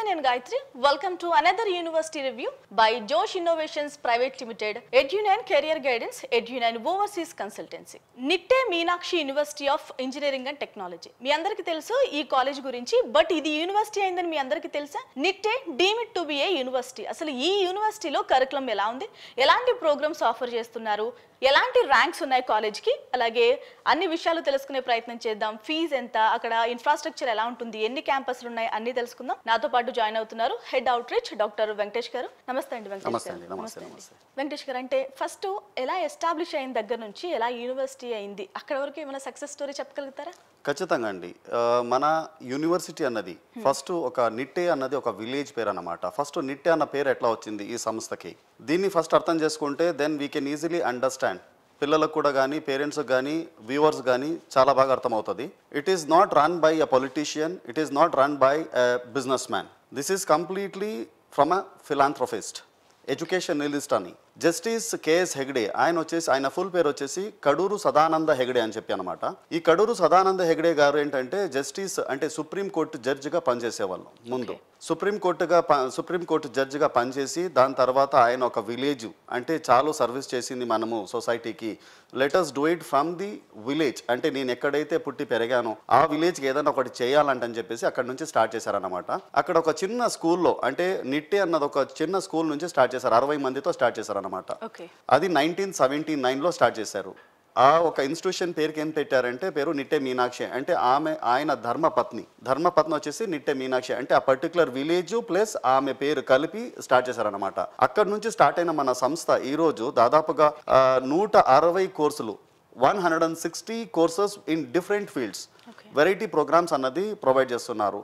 నేను Gayatri. Welcome to another University Review by Josh Innovations Private Limited, EdUnine Career Guidance, EdUnine Overseas Consultancy. Nitte Meenakshi university of engineering and technology. మీ అందరికీ తెలుసు ఈ college గురించి, but ఇది university అయిందని మీ అందరికీ తెలుసా? Nitte deemed to be a university. అసలు ఈ యూనివర్సిటీలో కరికులం ఎలా ఉంది, ఎలాంటి ప్రోగ్రామ్స్ ఆఫర్ చేస్తున్నారు, ఎలాంటి ర్యాంక్స్ ఉన్నాయి కాలేజ్కి, అలాగే అన్ని విషయాలు తెలుసుకునే ప్రయత్నం చేద్దాం. ఫీజు ఎంత, అక్కడ ఇన్ఫ్రాస్ట్రక్చర్ ఎలా ఉంటుంది, ఎన్ని క్యాంపస్లు ఉన్నాయి అన్ని తెలుసుకుందాం. నాతో పాటు జాయిన్ అవుతున్నారు head out reach doctor Venkatesh గారు. నమస్తే అండి వెంకటేష్ గారు. నమస్తే అండి వెంకటేష్ గారు. అంటే ఫస్ట్ ఎలా ఎస్టాబ్లిష్ అయిన దగ్గర నుంచి ఎలా యూనివర్సిటీ అయింది, అక్కడ వరకు ఏమైనా సక్సెస్ స్టోరీ చెప్పగలుగుతారా? ఖచ్చితంగా అండి. మన యూనివర్సిటీ అన్నది ఫస్ట్ ఒక నిట్టే అన్నది ఒక విలేజ్ పేరు అన్నమాట. ఫస్ట్ నిట్టే అన్న పేరు ఎట్లా వచ్చింది ఈ సంస్థకి, దీన్ని ఫస్ట్ అర్థం చేసుకుంటే then we can easily understand. పిల్లలకు కూడా కానీ, పేరెంట్స్కి కానీ, వ్యూవర్స్ కానీ చాలా బాగా అర్థమవుతుంది. It is not run by a politician, it is not run by a business man. This is completely from a philanthropist, educationalist అని. జస్టిస్ కేఎస్ హెగ్డే ఆయన ఫుల్ పేరు వచ్చేసి కడూరు సదానంద హెగ్డే అని చెప్పి అనమాట. ఈ కడూరు సదానంద హెగ్డే గారు ఏంటంటే జస్టిస్ అంటే సుప్రీంకోర్టు జడ్జిగా పనిచేసేవాళ్ళు. ముందు సుప్రీంకోర్టు జడ్జిగా పనిచేసి దాని తర్వాత ఆయన ఒక విలేజ్ అంటే చాలా సర్వీస్ చేసింది మనము సొసైటీకి. Let us do it from the village, అంటే నేను ఎక్కడైతే పుట్టి పెరిగానో ఆ విలేజ్కి ఏదైనా ఒకటి చేయాలంటని చెప్పేసి అక్కడ నుంచి స్టార్ట్ చేశారనమాట. అక్కడ ఒక చిన్న స్కూల్లో అంటే నిట్టే అన్నది ఒక చిన్న స్కూల్ నుంచి స్టార్ట్ చేశారు. 60 మందితో స్టార్ట్ చేశారు అనమాట. అది 1979లో స్టార్ట్ చేశారు. ఆ ఒక ఇన్స్టిట్యూషన్ పేరుకి ఏం పెట్టారంటే పేరు నిట్టే మీనాక్షి, అంటే ఆయన ధర్మపత్ని వచ్చేసి నిట్టే మీనాక్షి, అంటే ఆ పర్టికులర్ విలేజ్ ప్లస్ ఆమె పేరు కలిపి స్టార్ట్ చేశారనమాట. అక్కడ నుంచి స్టార్ట్ అయిన మన సంస్థ ఈ రోజు దాదాపుగా 160 కోర్సులు, 160 courses in different fields, variety programmes అన్నది ప్రొవైడ్ చేస్తున్నారు.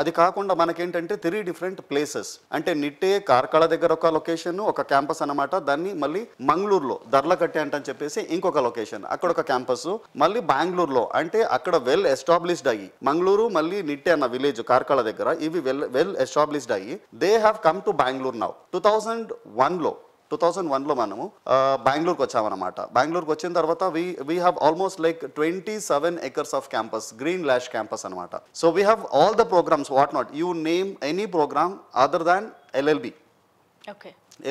అది కాకుండా మనకేంటంటే 3 డిఫరెంట్ ప్లేసెస్, అంటే నిట్టే కార్కళ దగ్గర ఒక లొకేషన్, ఒక క్యాంపస్ అనమాట. దాన్ని మళ్ళీ మంగళూరులో దర్లకట్టే అంటని చెప్పేసి ఇంకొక లొకేషన్, అక్కడ ఒక క్యాంపస్. మళ్ళీ బెంగళూరులో అంటే అక్కడ వెల్ ఎస్టాబ్లిష్డ్ అయ్యి, మంగళూరు మళ్ళీ నిట్టే అన్న విలేజ్ కార్కళ దగ్గర ఇవి వెల్ ఎస్టాబ్లిష్డ్ అయ్యి they have come to Bengaluru now. 2001లో మనము బెంగళూరుకి వచ్చామన్నమాట. బెంగళూరుకి వచ్చిన తర్వాత we have almost like 27 acres of campus, green lush campus అనమాట. So we have all the programs, what not you name any program other than LLB.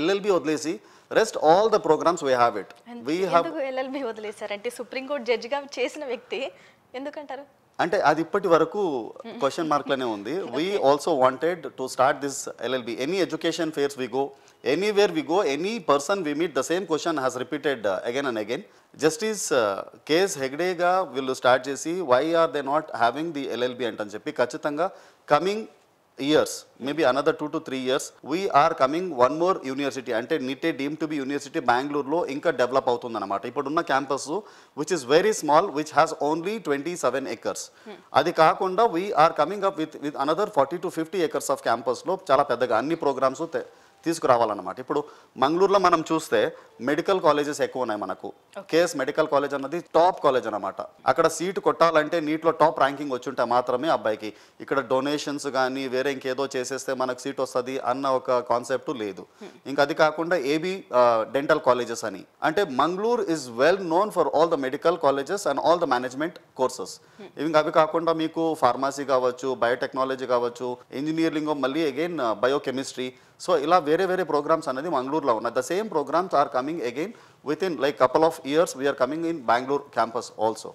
LLB వదిలేసి rest all the programs we have it. LLB వదిలేసారంటే supreme court జడ్జిగా చేసిన వ్యక్తి ఎందుకంటారు? అంటే అది ఇప్పటి వరకు క్వశ్చన్ మార్క్లోనే ఉంది. We also wanted to start this LLB. Any education fairs we go, anywhere we go, any person we meet, the same question has repeated again and again. Justice K.S. Hegde ga will start chesi why are they not having the LLB antani cheppi ఖచ్చితంగా coming years, maybe another 2 to 3 years, we are coming one more university, అంటే నిట్టే deemed to be university బెంగళూరులో ఇంకా develop అవుతుంది అనమాట. ఇప్పుడున్న campus which is very small, which has only 27 acres. అది కాకుండా we are coming up with another 40 to 50 acres of క్యాంపస్లో చాలా పెద్దగా అన్ని ప్రోగ్రామ్స్ తీసుకురావాలన్నమాట. ఇప్పుడు మంగళూరులో మనం చూస్తే మెడికల్ కాలేజెస్ ఎక్కువ ఉన్నాయి మనకు. కేఎస్ మెడికల్ కాలేజ్ అన్నది టాప్ కాలేజ్ అనమాట. అక్కడ సీటు కొట్టాలంటే నీట్లో టాప్ ర్యాంకింగ్ వచ్చుంటే మాత్రమే అబ్బాయికి. ఇక్కడ డొనేషన్స్ కానీ వేరే ఇంకేదో చేసేస్తే మనకు సీట్ వస్తుంది అన్న ఒక కాన్సెప్ట్ లేదు. ఇంకా అది కాకుండా ఏబీ డెంటల్ కాలేజెస్ అని, అంటే Mangaluru is well known for all the medical colleges and all the management courses. ఇంకా అవి కాకుండా మీకు ఫార్మసీ కావచ్చు, బయోటెక్నాలజీ కావచ్చు, ఇంజనీరింగ్, మళ్ళీ అగైన్ బయోకెమిస్ట్రీ. సో ఇలా వేరే ప్రోగ్రామ్స్ అనేది మంగళూరులో ఉన్నాయి. The same programmes are coming again with in like couple of years we are coming in Bengaluru campus also.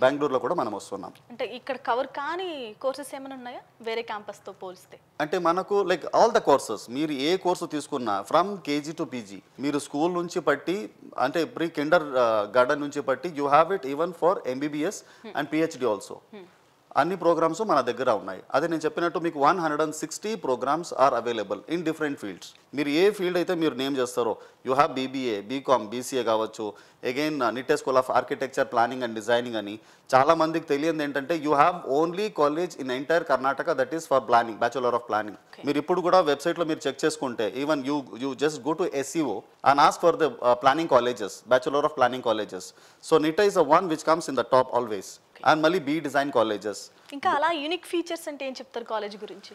బెంగళూరులో కూడా మనం వస్తున్నాం. అంటే ఇక్కడ కవర్ కాని కోర్సెస్ ఏమైనా ఉన్నాయా వేరే క్యాంపస్తో పోలిస్తే? అంటే మనకు లైక్ ఆల్ ద కోర్సెస్, మీరు ఏ కోర్సు తీసుకున్నా ఫ్రమ్ కేజీ టు పీజీ, మీరు స్కూల్ నుంచి పట్టి అంటే ప్రీ కిండర్ గార్డెన్ నుంచి పట్టి you have it even for MBBS and PhD also. అన్ని ప్రోగ్రామ్స్ మన దగ్గర ఉన్నాయి. అదే నేను చెప్పినట్టు మీకు 160 programs are available in different fields. మీరు ఏ ఫీల్డ్ అయితే మీరు నేమ్ చేస్తారో, you have BBA, BCom, BCA కావచ్చు, again Nitte school of architecture, planning and designing అని. చాలా మందికి తెలియదు ఏంటంటే you have only college in entire Karnataka that is for planning, bachelor of planning. మీరు ఇప్పుడు కూడా వెబ్సైట్లో మీరు చెక్ చేసుకుంటే even you just go to SEO and ask for the planning colleges, bachelor of planning colleges. So NITTA is the one which comes in the top always. And మళ్ళీ be design colleges. ఇంకా అలా unique features అంటే ఏం చెప్తారు college గురించి?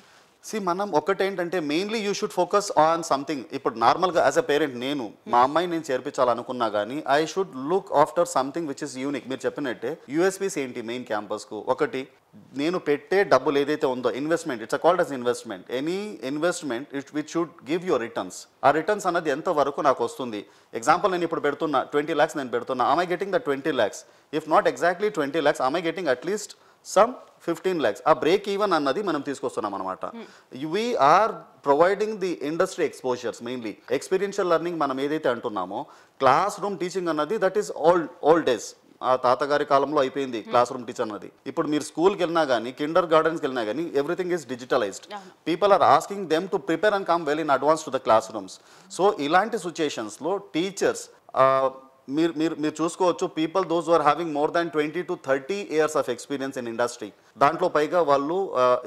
మనం ఒకటేంటంటే mainly you should focus on something. ఇప్పుడు నార్మల్గా యాజ్ అ పేరెంట్ నేను మా అమ్మాయి నేను చేర్పించాలనుకున్నా కానీ I should look after something which is unique. మీరు చెప్పినట్టే యూఎస్పీస్ ఏంటి మెయిన్ క్యాంపస్కు? ఒకటి, నేను పెట్టే డబ్బులు ఏదైతే ఉందో investment, it's called as investment. Any investment which should give your returns. ఆ రిటర్న్స్ అన్నది ఎంత వరకు నాకు వస్తుంది? ఎగ్జాంపుల్, నేను ఇప్పుడు పెడుతున్నా 20 lakhs నేను పెడుతున్నా. am I getting the 20 lakhs? if not exactly 20 lakhs, am I getting at least some 15 lakhs? ఆ బ్రేక్ ఈవెన్ అన్నది మనం తీసుకొస్తున్నాం అనమాట. We are providing the industry exposures, mainly experiential learning మనం ఏదైతే అంటున్నామో. క్లాస్ రూమ్ టీచింగ్ అన్నది దట్ ఈస్ ఓల్డ్ డేస్. ఆ తాతగారి కాలంలో అయిపోయింది క్లాస్ రూమ్ టీచర్ అన్నది. ఇప్పుడు మీరు స్కూల్కి వెళ్ళినా కానీ, కిండర్ గార్డెన్స్కి వెళ్ళినా కానీ everything is digitalised. People are asking them to prepare and come well in advance to the classrooms. So ఇలాంటి సిచ్యుయేషన్స్లో టీచర్స్ మీరు చూసుకోవచ్చు, people those are having more than 20 to 30 years of experience in industry. దాంట్లో పైగా వాళ్ళు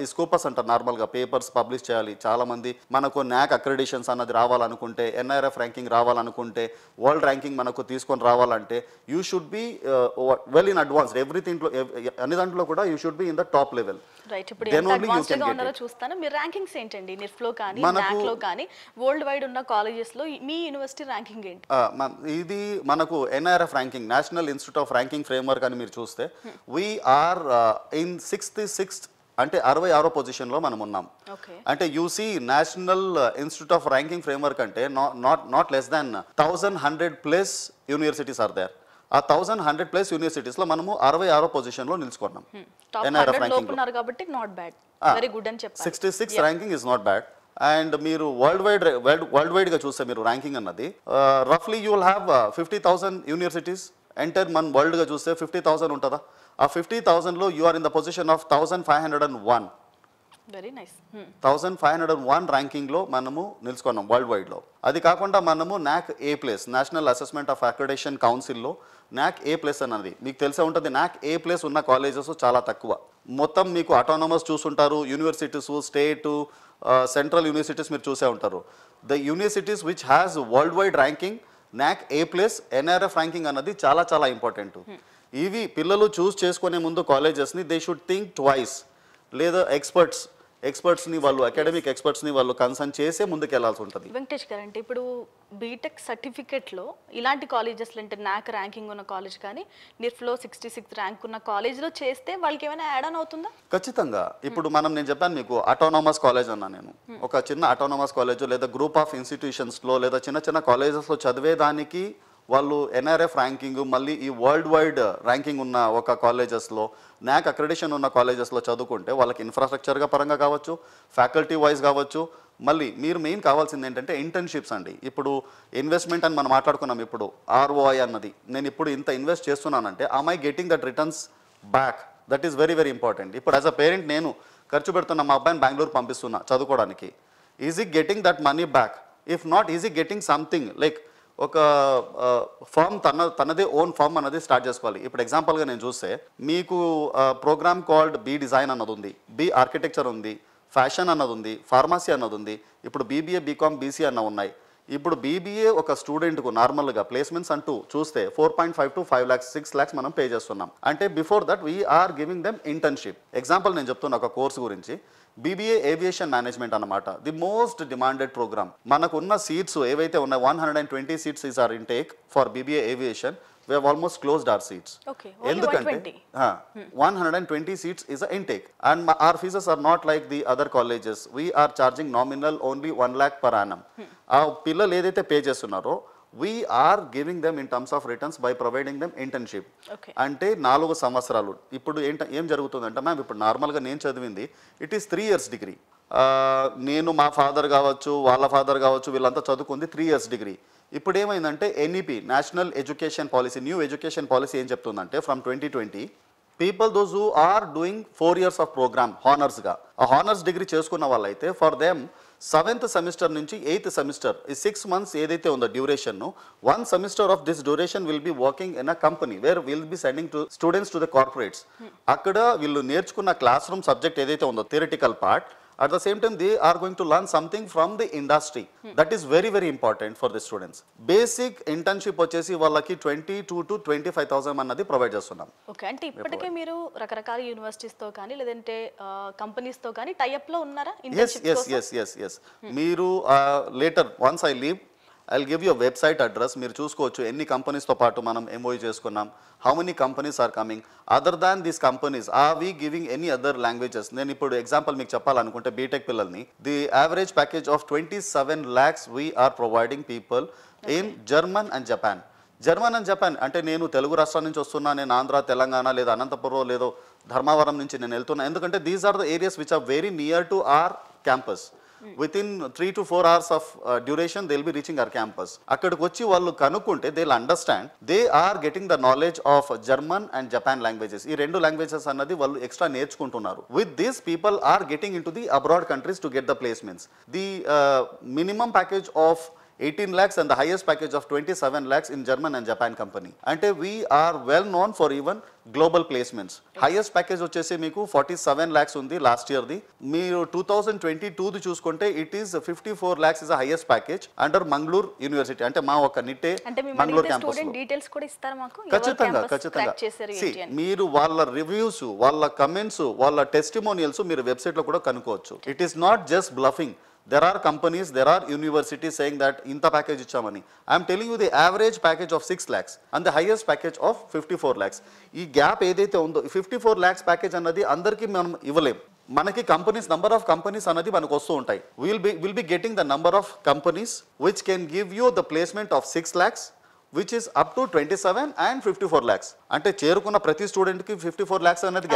ఈ Scopus అంటారు, నార్మల్గా పేపర్స్ పబ్లిష్ చేయాలి. చాలామంది మనకు నాక్ అక్రెడిషన్స్ అన్నది రావాలనుకుంటే, ఎన్ఐఆర్ఎఫ్ ర్యాంకింగ్ రావాలనుకుంటే, వరల్డ్ ర్యాంకింగ్ మనకు తీసుకొని రావాలంటే you should be well in advanced. ఎవ్రీథింగ్లో అన్ని దాంట్లో కూడా you should be in the top level. Right, ఇప్పుడు ఎంత అడ్వాన్స్డ్ గా ఉన్నారో చూస్తాను. మీ ర్యాంకింగ్స్ ఏంటండి? నిఫ్లో కానీ నాక్లో కానీ వరల్డ్ వైడ్ ఉన్న కాలేజెస్ లో మీ యూనివర్సిటీ ర్యాంకింగ్ ఏంటి? ఇది మనకు NIRF ranking, national institute of ranking framework అని మీరు చూస్తే వీఆర్ ఇన్ 66th, అంటే 66వ పొజిషన్లో మనం ఉన్నాం. అంటే you see national institute of ranking framework అంటే not less than 1100+ universities are there. ఆ 1100+ యూనివర్సిటీస్లో మనము 66వ పొజిషన్లో నిలుచుకున్నాం. NIRF ranking 66 ranking is not bad. And మీరు వరల్డ్ వైడ్గా చూస్తే మీరు ర్యాంకింగ్ అన్నది రఫ్లీ యూ విల్ హ్యావ్ 50,000 యూనివర్సిటీస్. ఎంటర్ మన వరల్డ్గా చూస్తే 50,000 ఉంటుందా? ఆ 50,000లో you are in the position of 1501. Very nice. 1501 ర్యాంకింగ్లో మనము నిలుచుకున్నాం వరల్డ్ వైడ్లో. అది కాకుండా మనము NAC A+, national assessment of accreditation కౌన్సిల్లో NAC A+ అన్నది మీకు తెలిసే ఉంటుంది. NAC A+ ఉన్న కాలేజెస్ చాలా తక్కువ. మొత్తం మీకు అటానమస్ చూసుంటారు, యూనివర్సిటీస్, స్టేటు, సెంట్రల్ యూనివర్సిటీస్ మీరు చూసే ఉంటారు. The universities which has world wide ranking, NAC A+, NIRF ranking అన్నది చాలా చాలా ఇంపార్టెంట్. ఇవి పిల్లలు చూస్ చేసుకునే ముందు కాలేజెస్ని దే షుడ్ థింక్ ట్వైస్. లేదా ఎక్స్పర్ట్స్ని వాళ్ళు అకాడమిక్ ఎక్స్పర్ట్స్ని వాళ్ళు కన్సల్ట్ చేసే ముందుకు వెళ్ళాల్సి ఉంటుంది. వెంకటేష్ గారు, అంటే ఇప్పుడు బీటెక్ సర్టిఫికేట్లో ఇలాంటి కాలేజెస్లో అంటే NAC ర్యాంకింగ్ ఉన్న కాలేజ్ కానీ నిఫ్లో 66th ర్యాంక్ ఉన్న కాలేజ్లో చేస్తే వాళ్ళకి ఏమైనా యాడ్ ఆన్ అవుతుందా? ఖచ్చితంగా. ఇప్పుడు నేను చెప్పాను మీకు అటానమస్ కాలేజ్ అన్నా, నేను ఒక చిన్న అటానమస్ కాలేజ్ లేదా గ్రూప్ ఆఫ్ ఇన్స్టిట్యూషన్స్లో లేదా చిన్న చిన్న కాలేజెస్లో చదివేదానికి వాళ్ళు NIRF ర్యాంకింగ్, మళ్ళీ ఈ వరల్డ్ వైడ్ ర్యాంకింగ్ ఉన్న ఒక కాలేజెస్లో, NAC అక్రెడిషన్ ఉన్న కాలేజెస్లో చదువుకుంటే వాళ్ళకి ఇన్ఫ్రాస్ట్రక్చర్గా పరంగా కావచ్చు, ఫ్యాకల్టీ వైజ్ కావచ్చు, మళ్ళీ మీరు మెయిన్ కావాల్సింది ఏంటంటే ఇంటర్న్షిప్స్ అండి. ఇప్పుడు ఇన్వెస్ట్మెంట్ అని మనం మాట్లాడుకున్నాం. ఇప్పుడు ROI అన్నది, నేను ఇప్పుడు ఇంత ఇన్వెస్ట్ చేస్తున్నానంటే am I getting that returns back? That is very very important. ఇప్పుడు యాజ్ అ పేరెంట్ నేను ఖర్చు పెడుతున్నా, మా అబ్బాయిని బెంగళూరు పంపిస్తున్నా చదువుకోవడానికి. ఈజ్ ఈ getting that money back? If not, is ఈ గెటింగ్ సంథింగ్ లైక్ ఒక ఫామ్ తనదే ఓన్ ఫామ్ అన్నది స్టార్ట్ చేసుకోవాలి. ఇప్పుడు ఎగ్జాంపుల్గా నేను చూస్తే మీకు ప్రోగ్రామ్ కాల్డ్ బి డిజైన్ అన్నది ఉంది, బి ఆర్కిటెక్చర్ ఉంది, ఫ్యాషన్ అన్నది ఉంది, ఫార్మసీ అన్నది ఉంది, ఇప్పుడు BBA, BCom, BC అన్న ఉన్నాయి. ఇప్పుడు BBA ఒక స్టూడెంట్కు నార్మల్గా ప్లేస్మెంట్స్ అంటూ చూస్తే 4.5 to 5 lakhs 6 lakhs మనం పే చేస్తున్నాం. అంటే before that we are giving them internship. Example నేను చెప్తున్నా ఒక కోర్స్ గురించి, BBA ఏవియేషన్ మేనేజ్మెంట్ అన్నమాట, ది మోస్ట్ డిమాండెడ్ ప్రోగ్రామ్. మనకున్న సీట్స్ ఏవైతే ఉన్నాయి 120 seats is our intake for BBA aviation. We have almost closed our seats. Okay, ఎందుకంటే 120 seats is a intake, and our fees are not like the other colleges. We are charging nominal only 1 lakh per annum. ఆ పిల్లలు ఏదైతే pay చేస్తున్నారో we are giving them in terms of returns by providing them internship. అంటే 4 సంవత్సరాలు. ఇప్పుడు ఏం జరుగుతుందంటే ma'am, ఇప్పుడు నార్మల్గా నేను చదివింది ఇట్ ఈస్ 3 years డిగ్రీ. నేను మా ఫాదర్ కావచ్చు, వాళ్ళ ఫాదర్ కావచ్చు, వీళ్ళంతా చదువుకుంది 3 years డిగ్రీ. ఇప్పుడు ఏమైందంటే NEP, national education policy, new education policy ఏం చెప్తుందంటే from 2020 people those who are doing 4 years of program హానర్స్గా, ఆ హానర్స్ డిగ్రీ చేసుకున్న వాళ్ళైతే ఫర్ దెమ్ 7th semester నుంచి 8th semester ఈ 6 months ఏదైతే ఉందో duration, 1 semester of this duration will be working in a company where will be sending to students to the corporates. అక్కడ వీళ్ళు నేర్చుకున్న క్లాస్ రూమ్ సబ్జెక్ట్ ఏదైతే ఉందో theoretical part, At the same time, they are going to learn something from the industry. That is very, very important for the students. Basic internship వచ్చేసి వాళ్ళకి 22 to 25,000 అన్నది provide చేస్తున్నాం. Okay, అంటే ఇప్పటికే మీరు రకరకాల యూనివర్సిటీస్ తో కానీ లేదంటే కంపెనీస్ తో కానీ టైఅప్ లో ఉన్నారా? yes. మీరు later once I leave, I'll give you a website address. మీరు చూసుకోవచ్చు ఎన్ని కంపెనీస్తో పాటు మనం MOU చేసుకున్నాం, how many companies are coming. Other than these companies, are we giving any other languages? నేను ఇప్పుడు ఎగ్జాంపుల్ మీకు చెప్పాలనుకుంటే బీటెక్ పిల్లల్ని the average package of 27 lakhs we are providing people in German and Japan. German and Japan అంటే నేను తెలుగు రాష్ట్రాల నుంచి వస్తున్నా, నేను ఆంధ్ర, తెలంగాణ లేదా అనంతపురం లేదో ధర్మవరం నుంచి నేను వెళ్తున్నా, ఎందుకంటే these are the areas which are very near to our campus. Within 3 to 4 hours of duration, they'll be reaching our campus. అక్కడికి వచ్చి వాళ్ళు కనుక్కుంటే they'll understand, they are getting the knowledge of German and Japan languages. ఈ రెండు languages అన్నది వాళ్ళు extra నేర్చుకుంటున్నారు. With this, people are getting into the abroad countries to get the placements. The minimum package of 18 lakhs and the highest package of 27 lakhs in German and Japan company. Ante we are well known for even global placements. Highest package వచ్చేసి మీకు 47 lakhs ఉంది last year the. మీరు 2022 the చూసుకుంటే it is 54 lakhs is the highest package under Mangalore University. అంటే మా ఒక నిట్టే Mangaluru campus. Student details కూడా ఇస్తారు మాకు. ఖచ్చితంగా. మీరు వాళ్ళ రివ్యూస్, వాళ్ళ కమెంట్స్, వాళ్ళ టెస్టిమోనియల్స్ మీరు వెబ్సైట్ లో కూడా కనుక్కోవచ్చు. It is not just bluffing. There are companies, there are universities saying that inta package ichamani. I am telling you the average package of 6 lakhs and the highest package of 54 lakhs. Ee gap edaithe undo 54 lakhs package annadi andarki manam ivalem. Manaki companies, number of companies annadi manaku vastu untai. We'll be getting the number of companies which can give you the placement of 6 lakhs which is up to 27 and 54 lakhs. అంటే చేరుకున్న ప్రతి student కి 54 lakhs అనేది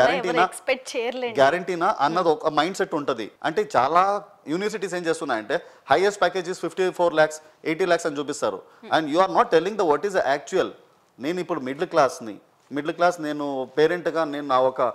గ్యారంటీనా అన్నది ఒక mind set ఉంటుంది. అంటే చాలా యూనివర్సిటీస్ ఏం చేస్తున్నాయంటే highest package is 54 lakhs, 80 lakhs అని చూపిస్తారు. And you are not telling the what is the actual. నేను ఇప్పుడు మిడిల్ క్లాస్ నేను పేరెంట్గా నేను నా ఒక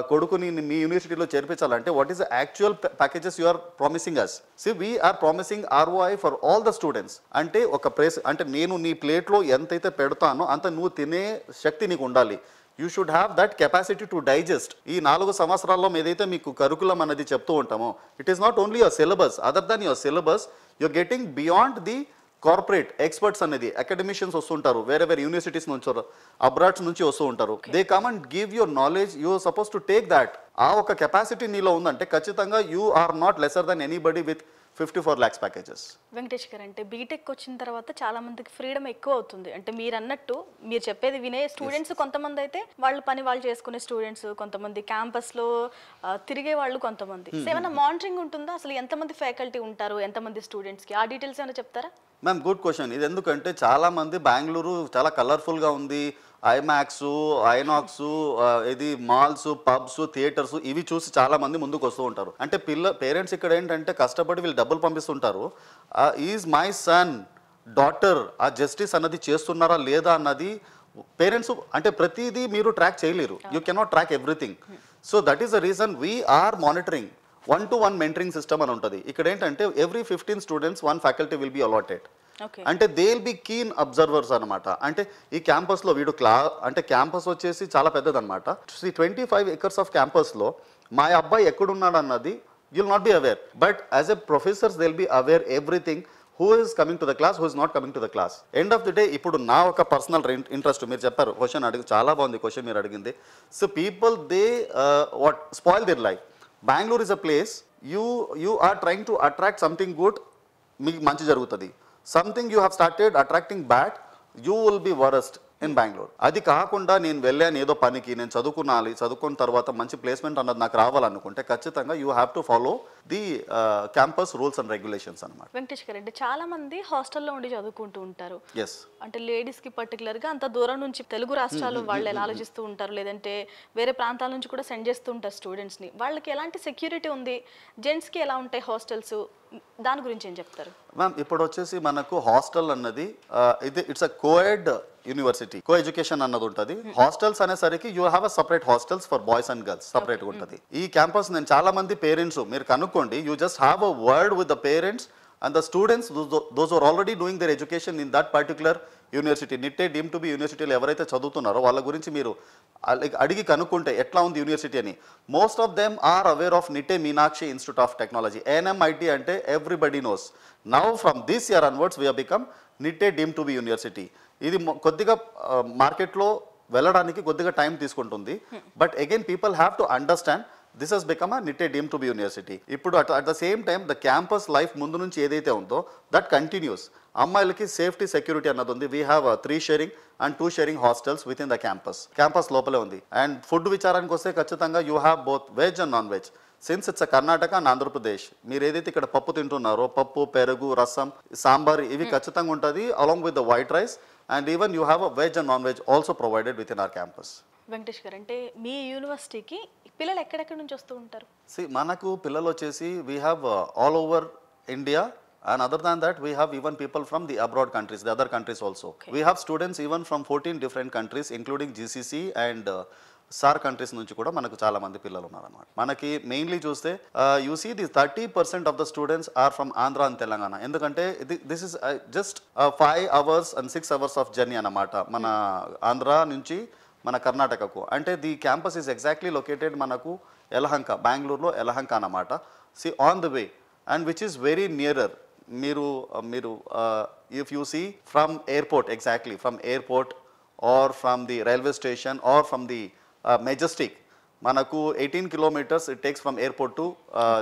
కొడుకుని మీ యూనివర్సిటీలో చేర్పించాలంటే what is the actual packages you are promising us. See we are promising ROI for all the students. అంటే ఒక అంటే నేను నీ ప్లేట్లో ఎంతైతే పెడతానో అంత నువ్వు తినే శక్తి నీకు ఉండాలి. You should have that capacity to digest. ఈ 4 సంవత్సరాల్లో ఏదైతే మీకు కరికులం అనేది చెప్తూ ఉంటామో it is not only your syllabus. Other than your syllabus you're getting beyond the corporate experts అనేది అకాడమిషియన్స్ వస్తుంటారు, వేరే యూనివర్సిటీస్ నుంచి, అబ్రాడ్స్ నుంచి వస్తూ ఉంటారు. They come and give your knowledge. You are suppose to take that. ఆ ఒక capacity నీలో ఉందంటే ఖచ్చితంగా you are not lesser than anybody with 54 lakhs packages. Venkatesh garu, అంటే బీటెక్ వచ్చిన తర్వాత చాలా మందికి ఫ్రీడమ్ ఎక్కువ అవుతుంది. అంటే మీరు అన్నట్టు మీరు చెప్పేది వినే స్టూడెంట్స్ కొంతమంది అయితే వాళ్ళ పని వాళ్ళు చేసుకునే స్టూడెంట్స్, కొంతమంది క్యాంపస్లో తిరిగే వాళ్ళు, కొంతమంది ఏమైనా మానిటరింగ్ ఉంటుందా? అసలు ఎంతమంది ఫ్యాకల్టీ ఉంటారు, ఎంతమంది స్టూడెంట్స్కి, ఆ డీటెయిల్స్ ఏమైనా చెప్తారా? Ma'am, good question. ఇది ఎందుకంటే చాలా మంది బెంగళూరు చాలా కలర్ఫుల్గా ఉంది, ఐమాక్స్, ఐనాక్స్, ఇది మాల్స్, పబ్స్, థియేటర్స్ ఇవి చూసి చాలా మంది ముందుకు వస్తూ ఉంటారు. అంటే పేరెంట్స్ ఇక్కడ ఏంటంటే కష్టపడి వీళ్ళు డబ్బులు పంపిస్తుంటారు. ఈజ్ మై సన్, డాటర్ ఆ జస్టిస్ అన్నది చేస్తున్నారా లేదా అన్నది పేరెంట్స్ అంటే ప్రతిదీ మీరు ట్రాక్ చేయలేరు. You cannot track everything. So that is the reason we are monitoring. 1-to-1 mentoring system అని ఉంటుంది. ఇక్కడ ఏంటంటే every 15 students 1 faculty will be allotted. అంటే they will be keen observers అనమాట. అంటే ఈ క్యాంపస్లో వీడు అంటే క్యాంపస్ వచ్చేసి చాలా పెద్దదన్నమాట. 25 acres ఆఫ్ క్యాంపస్లో మా అబ్బాయి ఎక్కడున్నాడు అన్నది you will not be aware. But as a professors they will be aware everything. Who is coming to the class, who is not coming to the class. End of the day ఇప్పుడు నా ఒక personal interest, మీరు చెప్పారు question చాలా బాగుంది question మీరు అడిగింది. So people they what spoil their life. Bangalore is a place you are trying to attract something good, మీకు మంచి జరుగుతుంది. Something you have started attracting bad, you will be worst in Bangalore. అది కాకుండా నేను వెళ్ళాను ఏదో పనికి, నేను చదువుకున్న తర్వాత మంచి ప్లేస్మెంట్ అన్నది నాకు రావాలనుకుంటే ఖచ్చితంగా you have to follow the campus rules and regulations అనమాట. వెంకటేష్ గారు, అంటే చాలా మంది హాస్టల్లో ఉండి చదువుకుంటూ ఉంటారు. ఎస్, అంటే లేడీస్ కి పర్టికులర్ గా అంత దూరం నుంచి తెలుగు రాష్ట్రాలు వాళ్ళు ఎలా ఆలోచిస్తూ ఉంటారు, లేదంటే వేరే ప్రాంతాల నుంచి కూడా సెండ్ చేస్తూ ఉంటారు స్టూడెంట్స్ ని. వాళ్ళకి ఎలాంటి సెక్యూరిటీ ఉంది, జెంట్స్ కి ఎలా ఉంటాయి హాస్టల్స్, దాని గురించి ఏం చెప్తారు? మ్యామ్, ఇప్పుడు వచ్చేసి మనకు హాస్టల్ అన్నది ఇది it's a co-ed university, co education అన్నది ఉంటుంది. హాస్టల్స్ అనేసరికి you have a separate hostels for boys and girls సపరేట్గా ఉంటుంది. ఈ క్యాంపస్ నేను చాలా మంది పేరెంట్స్ మీరు కనుక్కోండి, you just have a word with the parents. and the students, those who are already doing their education in that particular university Nitte deemed to be యూనివర్సిటీలో ఎవరైతే చదువుతున్నారో వాళ్ళ గురించి మీరు అడిగి కనుక్కుంటే ఎట్లా ఉంది యూనివర్సిటీ అని, most of them are aware of Nitte Meenakshi institute of technology. ANMIT అంటే everybody knows. Now from this year onwards we become Nitte deemed to be university. ఇది కొద్దిగా మార్కెట్లో వెళ్ళడానికి కొద్దిగా టైం తీసుకుంటుంది, but again people have to understand this has become a Nitte deemed to be university. ఇప్పుడు at the same time the campus life ముందు నుంచి ఏదైతే ఉందో దట్ కంటిన్యూస్. అమ్మాయిలకి సేఫ్టీ సెక్యూరిటీ అన్నది ఉంది. We have 3 sharing and 2 sharing hostels with in the campus లోపలే ఉంది. అండ్ ఫుడ్ విచారానికి వస్తే ఖచ్చితంగా you have both veg and non veg. Since it's Karnataka and Andhra Pradesh, మీరు ఏదైతే ఇక్కడ పప్పు తింటున్నారో, పప్పు, పెరుగు, రసం, సాంబార్ ఇవి ఖచ్చితంగా ఉంటుంది along with the white rice. And even you have a veg and non veg also provided with in our campus. Venkatesh garu, అంటే మీ యూనివర్సిటీకి పిల్లలు ఎక్కడెక్కడి నుంచి వస్తూ ఉంటారు? మనకు పిల్లలు వచ్చేసి we have all over India, and other than that we have even people from the abroad countries, the other countries also. Okay. We have students even from 14 different countries including GCC and SAR countries నుంచి కూడా మనకు చాలా మంది పిల్లలు ఉన్నారన్నమాట. మనకి mainly చూస్తే you see the 30% of the students are from Andhra and Telangana. ఎందుకంటే this is just 5 hours and 6 hours of journey అన్నమాట మన ఆంధ్ర నుంచి మన కర్ణాటకకు. అంటే the campus is exactly located మనకు యలహంక, బెంగళూరులో యలహంక అన్నమాట. See on the way and which is very nearer. మీరు if you see from airport, exactly from airport or from the railway station or from the Majestic, మనకు 18 kilometers it takes from airport to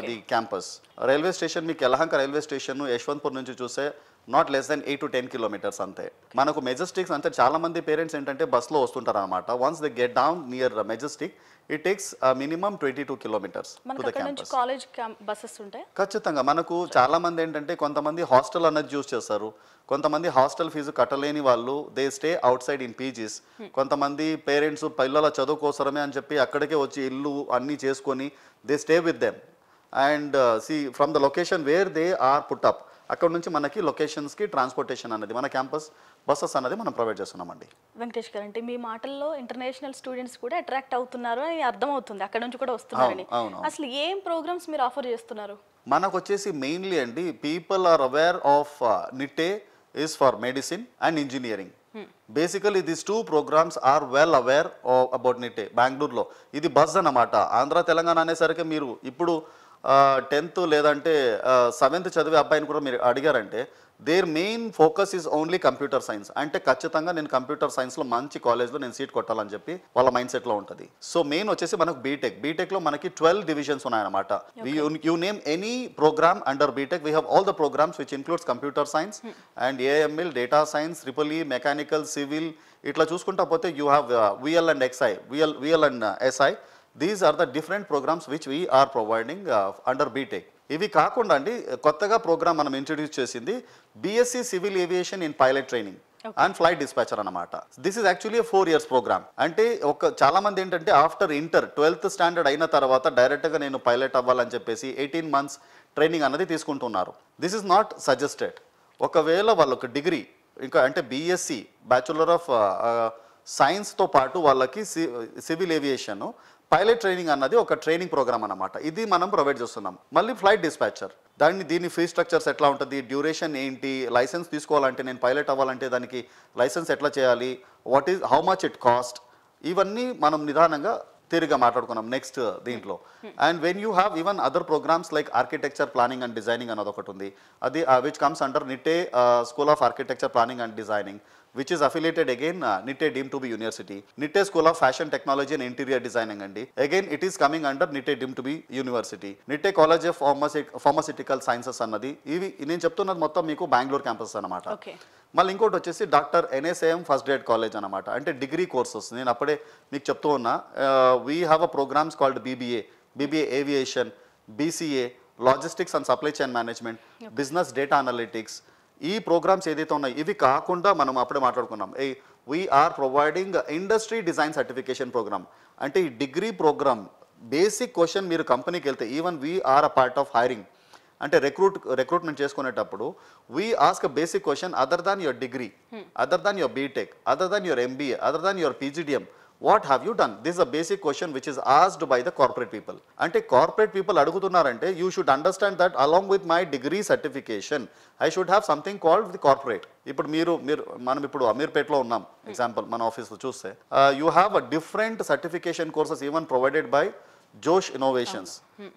the campus. Railway station మీకు Yelahanka railway station Yesvantpur నుంచి చూస్తే not less than 8 to 10 kilometers అంతే. మనకు మెజెస్టిక్స్ అంటే చాలా మంది parents ఏంటంటే బస్లో వస్తుంటారు అనమాట. Once they get down near Majestic it takes minimum 22 kilometers to the campus. College buses ఉంటాయి ఖచ్చితంగా. మనకు చాలా మంది ఏంటంటే కొంతమంది హాస్టల్ అన్నది చూస్ చేస్తారు, కొంతమంది హాస్టల్ ఫీజు కట్టలేని వాళ్ళు they stay out side in PGs. కొంతమంది పేరెంట్స్ పిల్లల చదువు కోసమే అని చెప్పి అక్కడికే వచ్చి ఇల్లు అన్నీ చేసుకొని they stay with them and see from the location where they are put up, అక్కడ నుంచి మనకి లొకేషన్స్కి ట్రాన్స్పోర్టేషన్ అనేది మన క్యాంపస్ బస్సెస్ అనేది మనం ప్రొవైడ్ చేస్తున్నామండి. వెంకటేష్ గారు, అంటే మీ మాటల్లో ఇంటర్నేషనల్ స్టూడెంట్స్ కూడా అట్రాక్ట్ అవుతున్నారు అని అర్థమవుతుంది, అక్కడ నుంచి కూడా వస్తున్నారని. అసలు ఏం ప్రోగ్రామ్స్ మీరు ఆఫర్ చేస్తున్నారు? మనకు వచ్చేసి మెయిన్లీ అండి people are aware of Nitte is for medicine and engineering. Basically these 2 programs are well aware about Nitte. బెంగళూరులో ఇది బస్ అన్నమాట. ఆంధ్ర తెలంగాణ అనేసరికి మీరు ఇప్పుడు 10th లేదంటే 7th చదివే అబ్బాయిని కూడా మీరు అడిగారంటే there main focus is only computer science. అంటే ఖచ్చితంగా నేను కంప్యూటర్ సైన్స్లో మంచి కాలేజ్లో నేను సీట్ కొట్టాలని చెప్పి వాళ్ళ మైండ్ సెట్లో ఉంటుంది. సో మెయిన్ వచ్చేసి మనకు బీటెక్లో మనకి 12 divisions ఉన్నాయన్నమాట. You name any program under BTech we have all the programs which includes computer science and AML, data science, triple mechanical, civil, ఇట్లా చూసుకుంటా పోతే you have VL and XI, VL and SI. These are the different programs which we are providing under BTech. ఇవి కాకుండా అండి కొత్తగా programme మనం introduce చేసింది BSc civil aviation in pilot training and flight dispatcher అన్నమాట. This is actually 4 years program. అంటే చాలా మంది ఏంటంటే ఆఫ్టర్ ఇంటర్ 12th standard అయిన తర్వాత డైరెక్ట్గా నేను పైలట్ అవ్వాలని చెప్పేసి 18 months ట్రైనింగ్ అన్నది తీసుకుంటున్నారు. This is not suggested. ఒకవేళ వాళ్ళొక డిగ్రీ ఇంకా అంటే BSc బ్యాచులర్ ఆఫ్ సైన్స్తో పాటు వాళ్ళకి సివిల్ ఏవియేషన్ పైలట్ ట్రైనింగ్ అన్నది ఒక ట్రైనింగ్ ప్రోగ్రామ్ అన్నమాట. ఇది మనం ప్రొవైడ్ చేస్తున్నాం. మళ్ళీ ఫ్లైట్ డిస్పాచర్, దీని ఫీ స్ట్రక్చర్స్ ఎట్లా ఉంటుంది, డ్యూరేషన్ ఏంటి, లైసెన్స్ తీసుకోవాలంటే నేను పైలట్ అవ్వాలంటే దానికి లైసెన్స్ ఎట్లా చేయాలి, what is how much it cost, ఇవన్నీ మనం నిదానంగా తిరిగా మాట్లాడుకున్నాం నెక్స్ట్ దీంట్లో. And when you have even other programs like architecture planning and designing అన్నది ఒకటి ఉంది. అది which comes under Nitte school of architecture planning and designing which is affiliated again Nitte deemed to be University. Nitte School of Fashion Technology and Interior Designing andi. Again it is coming under Nitte deemed to be University. Nitte College of Pharmaceutical Sciences annadi. Ivi nenu cheptunnadi mottham meeku Bangalore campus annamata. Okay. మళ్ళీ ఇంకోటి వచ్చేసి doctor NSAM first grade college అనమాట. అంటే degree courses నేను అప్పుడే మీకు చెప్తూ ఉన్నా. We have a programs called BBA aviation, BCA logistics and supply chain management, business data analytics. ఈ ప్రోగ్రామ్స్ ఏదైతే ఉన్నాయో ఇవి కాకుండా మనం అప్పుడే మాట్లాడుకున్నాం we are providing industry design certification program. అంటే ఈ డిగ్రీ ప్రోగ్రామ్ బేసిక్ క్వశ్చన్ మీరు కంపెనీకి వెళ్తే even we are a part of hiring. అంటే రిక్రూట్మెంట్ చేసుకునేటప్పుడు we ask a basic question other than your degree, other than your BTech, other than your MBA, other than your PGDM, what have you done? This a basic question which is asked by the corporate people. అంటే corporate people అడుగుతున్నారంటే you should understand that along with my degree certification I should have something called the corporate. ఇప్పుడు మనం ఇప్పుడు అమీర్పేట్లో ఉన్నాం example, మన ఆఫీస్లో చూస్తే you have a different certification courses even provided by జోష్ ఇన్నోవేషన్స్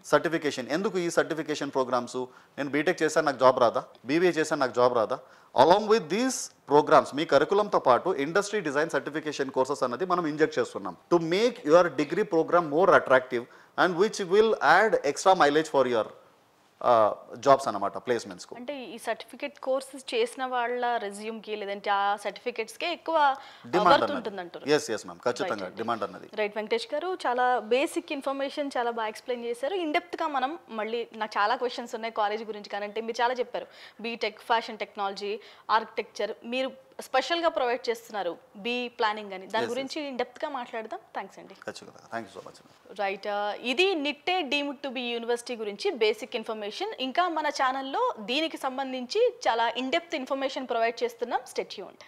సర్టిఫికేషన్. ఎందుకు ఈ సర్టిఫికేషన్ ప్రోగ్రామ్స్? నేను బీటెక్ చేశాను నాకు జాబ్ రాదా, బీబీఏ చేశాను నాకు జాబ్ రాదా? అలాంగ్ విత్ దీస్ ప్రోగ్రామ్స్ మీ కరికులంతో పాటు ఇండస్ట్రీ డిజైన్ సర్టిఫికేషన్ కోర్సెస్ అనేది మనం ఇంజెక్ట్ చేస్తున్నాం to make your degree program more attractive and which will add extra mileage for your jobs అన్నమాట, ప్లేస్మెంట్స్కు. అంటే ఈ సర్టిఫికేట్ కోర్సెస్ చేసిన వాళ్ళ రెజ్యూమ్కి లేదంటే ఆ సర్టిఫికేట్స్కే ఎక్కువ వర్త్ ఉంటుందంటారు. ఎస్ మ్యామ్, ఖచ్చితంగా డిమాండ్ అన్నది. రైట్ వెంకటేష్ గారు, చాలా బేసిక్ ఇన్ఫర్మేషన్ చాలా బాగా ఎక్స్ప్లెయిన్ చేశారు. ఇన్డెప్త్గా మనం మళ్ళీ నాకు చాలా క్వశ్చన్స్ ఉన్నాయి కాలేజ్ గురించి, కానీ అంటే మీరు చాలా చెప్పారు బీటెక్, ఫ్యాషన్ టెక్నాలజీ, ఆర్కిటెక్చర్, మీరు స్పెషల్గా ప్రొవైడ్ చేస్తున్నారు బీ ప్లానింగ్ అని, దాని గురించి ఇన్డెప్త్గా మాట్లాడదాం. థ్యాంక్స్ అండి. ఖచ్చితంగా, thank you so much. Right, ఇది నిట్టే డీమ్డ్ టు బి యూనివర్సిటీ గురించి బేసిక్ ఇన్ఫర్మేషన్. ఇంకా మన ఛానల్లో దీనికి సంబంధించి చాలా ఇన్డెప్త్ ఇన్ఫర్మేషన్ ప్రొవైడ్ చేస్తున్నాం. Stay tuned.